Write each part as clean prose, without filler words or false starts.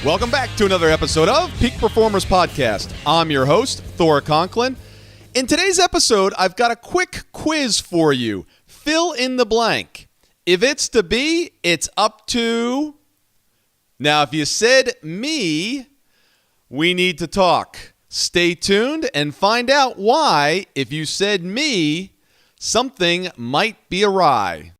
Welcome back to another episode of Peak Performers Podcast. I'm your host, Thor Conklin. In today's episode, I've got a quick quiz for you. Fill in the blank. If it's to be, it's up to... Now, if you said me, we need to talk. Stay tuned and find out why, if you said me, something might be awry.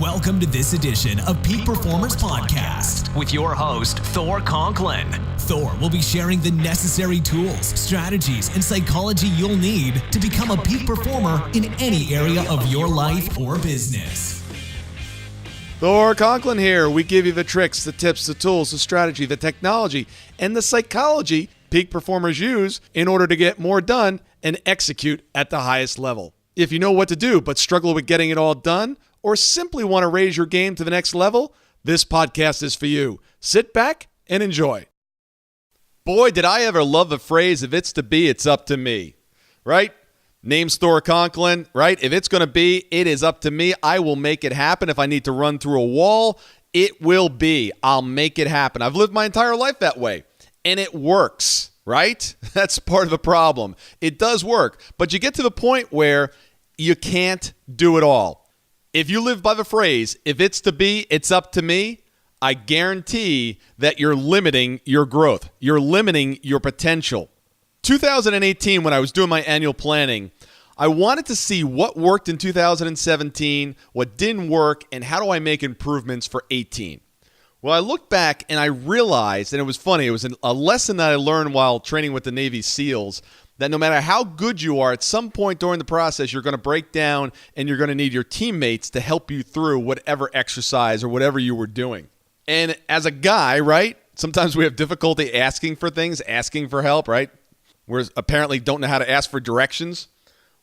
Welcome to this edition of Peak Performers Podcast with your host, Thor Conklin. Thor will be sharing the necessary tools, strategies, and psychology you'll need to become a peak performer in any area of your life or business. Thor Conklin here. We give you the tricks, the tips, the tools, the strategy, the technology, and the psychology peak performers use in order to get more done and execute at the highest level. If you know what to do but struggle with getting it all done, or simply want to raise your game to the next level, this podcast is for you. Sit back and enjoy. Boy, did I ever love the phrase, if it's to be, it's up to me, right? Name's Thor Conklin, right? If it's going to be, it is up to me. I will make it happen. If I need to run through a wall, it will be. I'll make it happen. I've lived my entire life that way, and it works, right? That's part of the problem. It does work, but you get to the point where you can't do it all. If you live by the phrase, if it's to be, it's up to me, I guarantee that you're limiting your growth. You're limiting your potential. 2018, when I was doing my annual planning, I wanted to see what worked in 2017, what didn't work, and how do I make improvements for 18. Well, I looked back and I realized, and it was funny, it was a lesson that I learned while training with the Navy SEALs, that no matter how good you are, at some point during the process, you're going to break down and you're going to need your teammates to help you through whatever exercise or whatever you were doing. And as a guy, right, sometimes we have difficulty asking for things, asking for help, right? We apparently don't know how to ask for directions.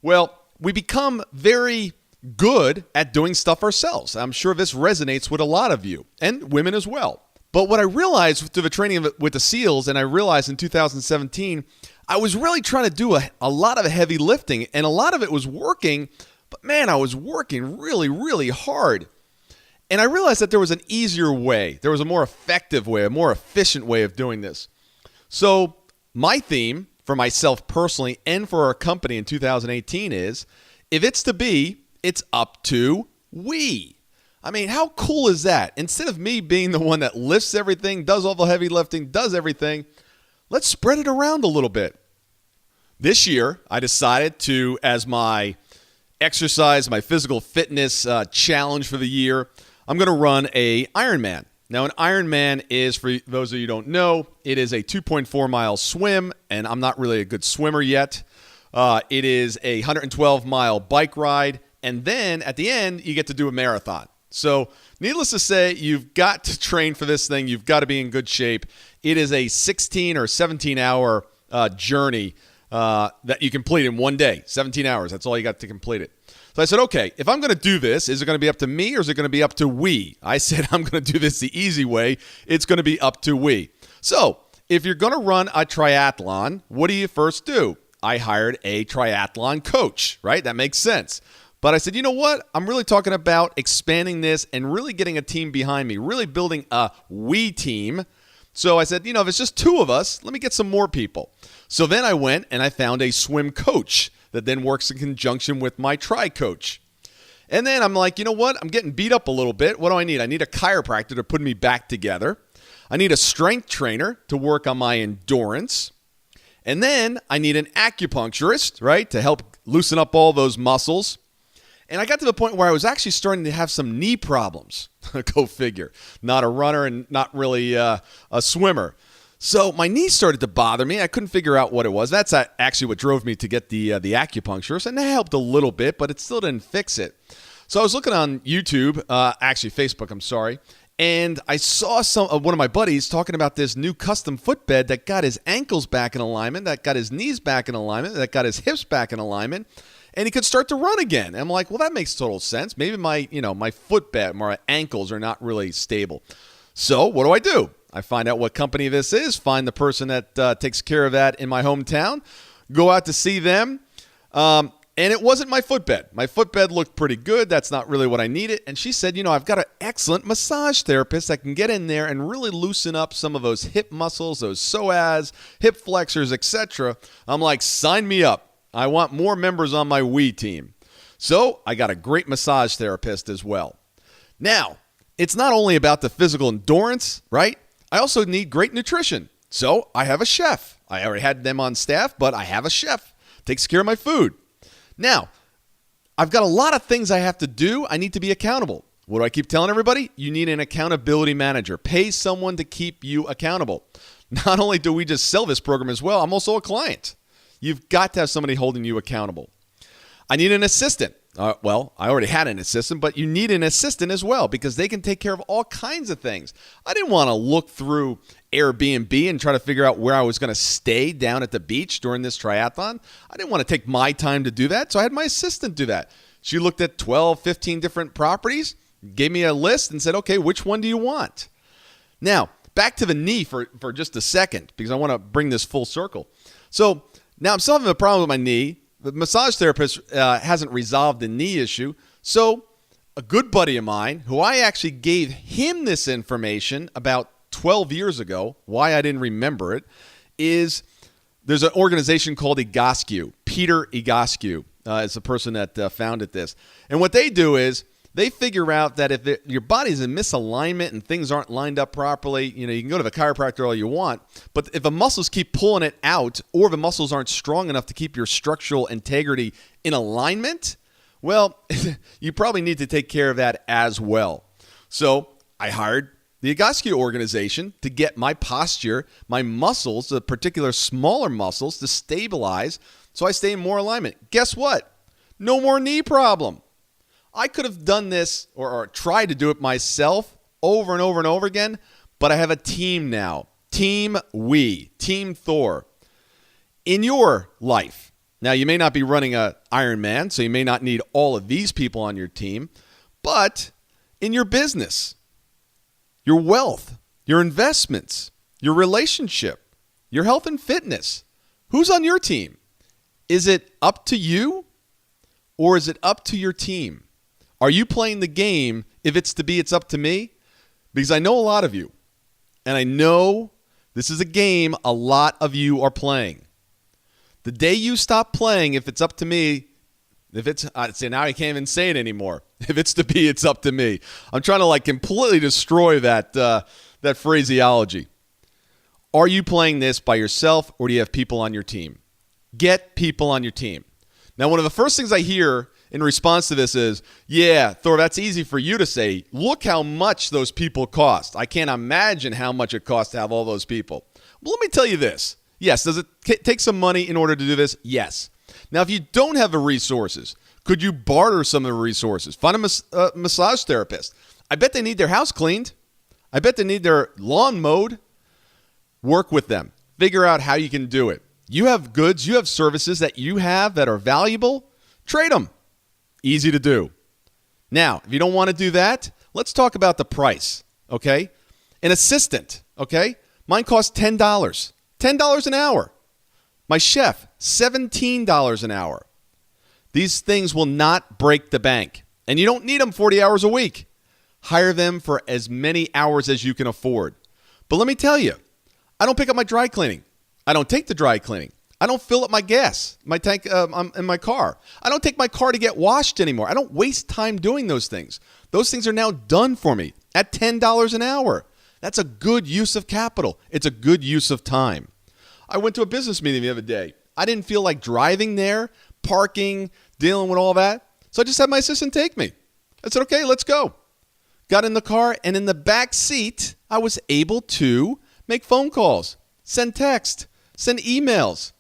Well, we become very good at doing stuff ourselves. I'm sure this resonates with a lot of you, and women as well. But what I realized through the training with the SEALs, and I realized in 2017, I was really trying to do a lot of heavy lifting, and a lot of it was working, but man, I was working really, really hard. And I realized that there was an easier way. There was a more effective way, a more efficient way of doing this. So my theme for myself personally and for our company in 2018 is, if it's to be, it's up to we. I mean, how cool is that? Instead of me being the one that lifts everything, does all the heavy lifting, does everything, let's spread it around a little bit. This year, I decided to, as my exercise, my physical fitness challenge for the year, I'm going to run a Ironman. Now, an Ironman is, for those of you who don't know, it is a 2.4-mile swim, and I'm not really a good swimmer yet. It is a 112-mile bike ride, and then at the end, you get to do a marathon. So, needless to say, you've got to train for this thing. You've got to be in good shape. It is a 16 or 17-hour journey that you complete in one day. 17 hours. That's all you got to complete it. So I said, okay, if I'm going to do this, is it going to be up to me or is it going to be up to we? I said, I'm going to do this the easy way. It's going to be up to we. So if you're going to run a triathlon, what do you first do? I hired a triathlon coach, right? That makes sense. But I said, you know what? I'm really talking about expanding this and really getting a team behind me, really building a we team. So I said, if it's just two of us, let me get some more people. So then I went and I found a swim coach that then works in conjunction with my tri coach. And then I'm like, you know what? I'm getting beat up a little bit. What do I need? I need a chiropractor to put me back together. I need a strength trainer to work on my endurance. And then I need an acupuncturist, right, to help loosen up all those muscles. And I got to the point where I was actually starting to have some knee problems. Go figure. Not a runner and not really a swimmer. So my knees started to bother me. I couldn't figure out what it was. That's actually what drove me to get the acupuncturist. And that helped a little bit, but it still didn't fix it. So I was looking on YouTube, actually Facebook, I'm sorry. And I saw one of my buddies talking about this new custom footbed that got his ankles back in alignment, that got his knees back in alignment, that got his hips back in alignment. And he could start to run again. And I'm like, well, that makes total sense. Maybe my footbed, my ankles are not really stable. So what do? I find out what company this is, find the person that takes care of that in my hometown, go out to see them. And it wasn't my footbed. My footbed looked pretty good. That's not really what I needed. And she said, I've got an excellent massage therapist that can get in there and really loosen up some of those hip muscles, those psoas, hip flexors, etc. I'm like, sign me up. I want more members on my Wii team. So I got a great massage therapist as well. Now, it's not only about the physical endurance, right? I also need great nutrition. So I have a chef. I already had them on staff, but I have a chef. Takes care of my food. Now, I've got a lot of things I have to do. I need to be accountable. What do I keep telling everybody? You need an accountability manager. Pay someone to keep you accountable. Not only do we just sell this program as well, I'm also a client. You've got to have somebody holding you accountable. I need an assistant. Well, I already had an assistant, but you need an assistant as well because they can take care of all kinds of things. I didn't want to look through Airbnb and try to figure out where I was going to stay down at the beach during this triathlon. I didn't want to take my time to do that, so I had my assistant do that. She looked at 12, 15 different properties, gave me a list and said, okay, which one do you want? Now, back to the knee for just a second because I want to bring this full circle. So now I'm still having a problem with my knee. The massage therapist hasn't resolved the knee issue. So a good buddy of mine, who I actually gave him this information about 12 years ago, why I didn't remember it, is there's an organization called Egoscue. Peter Egoscue is the person that founded this. And what they do is they figure out that if your body's in misalignment and things aren't lined up properly, you can go to the chiropractor all you want, but if the muscles keep pulling it out or the muscles aren't strong enough to keep your structural integrity in alignment, well, you probably need to take care of that as well. So I hired the Egoscue organization to get my posture, my muscles, the particular smaller muscles, to stabilize so I stay in more alignment. Guess what? No more knee problem. I could have done this or tried to do it myself over and over and over again, but I have a team now. Team We, Team Thor. In your life, now you may not be running an Ironman, so you may not need all of these people on your team, but in your business, your wealth, your investments, your relationship, your health and fitness, who's on your team? Is it up to you or is it up to your team? Are you playing the game, if it's to be, it's up to me? Because I know a lot of you, and I know this is a game a lot of you are playing. The day you stop playing, if it's up to me, now I can't even say it anymore. If it's to be, it's up to me. I'm trying to completely destroy that phraseology. Are you playing this by yourself, or do you have people on your team? Get people on your team. Now, one of the first things I hear in response to this is, yeah, Thor, that's easy for you to say. Look how much those people cost. I can't imagine how much it costs to have all those people. Well, let me tell you this. Yes, does it take some money in order to do this? Yes. Now, if you don't have the resources, could you barter some of the resources? Find a massage therapist. I bet they need their house cleaned. I bet they need their lawn mowed. Work with them. Figure out how you can do it. You have goods, you have services that you have that are valuable. Trade them. Easy to do. Now, if you don't want to do that, let's talk about the price, okay? An assistant, okay? Mine costs $10. $10 an hour. My chef, $17 an hour. These things will not break the bank. And you don't need them 40 hours a week. Hire them for as many hours as you can afford. But let me tell you, I don't pick up my dry cleaning. I don't take the dry cleaning. I don't fill up my gas, my tank in my car. I don't take my car to get washed anymore. I don't waste time doing those things. Those things are now done for me at $10 an hour. That's a good use of capital. It's a good use of time. I went to a business meeting the other day. I didn't feel like driving there, parking, dealing with all that. So I just had my assistant take me. I said, okay, let's go. Got in the car, and in the back seat, I was able to make phone calls, send text, send emails.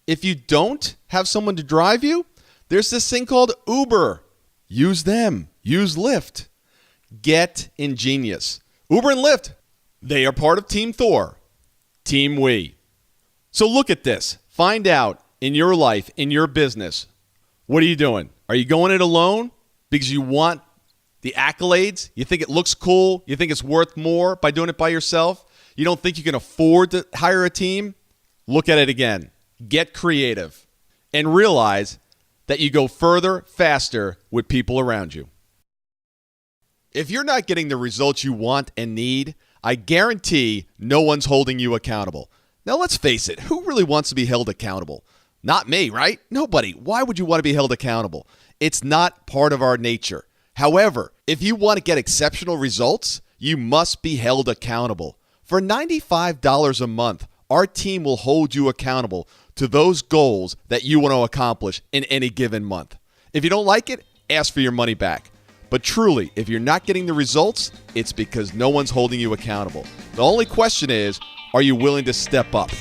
If you don't have someone to drive you, there's this thing called Uber. Use them. Use Lyft. Get ingenious. Uber and Lyft, they are part of Team Thor. Team We. So look at this. Find out in your life, in your business, what are you doing? Are you going it alone because you want the accolades? You think it looks cool? You think it's worth more by doing it by yourself? You don't think you can afford to hire a team? Look at it again. Get creative and realize that you go further, faster with people around you. If you're not getting the results you want and need, I guarantee no one's holding you accountable. Now, let's face it, who really wants to be held accountable? Not me, right? Nobody. Why would you want to be held accountable? It's not part of our nature. However, if you want to get exceptional results, you must be held accountable. For $95 a month, our team will hold you accountable to those goals that you want to accomplish in any given month. If you don't like it, ask for your money back. But truly, if you're not getting the results, it's because no one's holding you accountable. The only question is, are you willing to step up?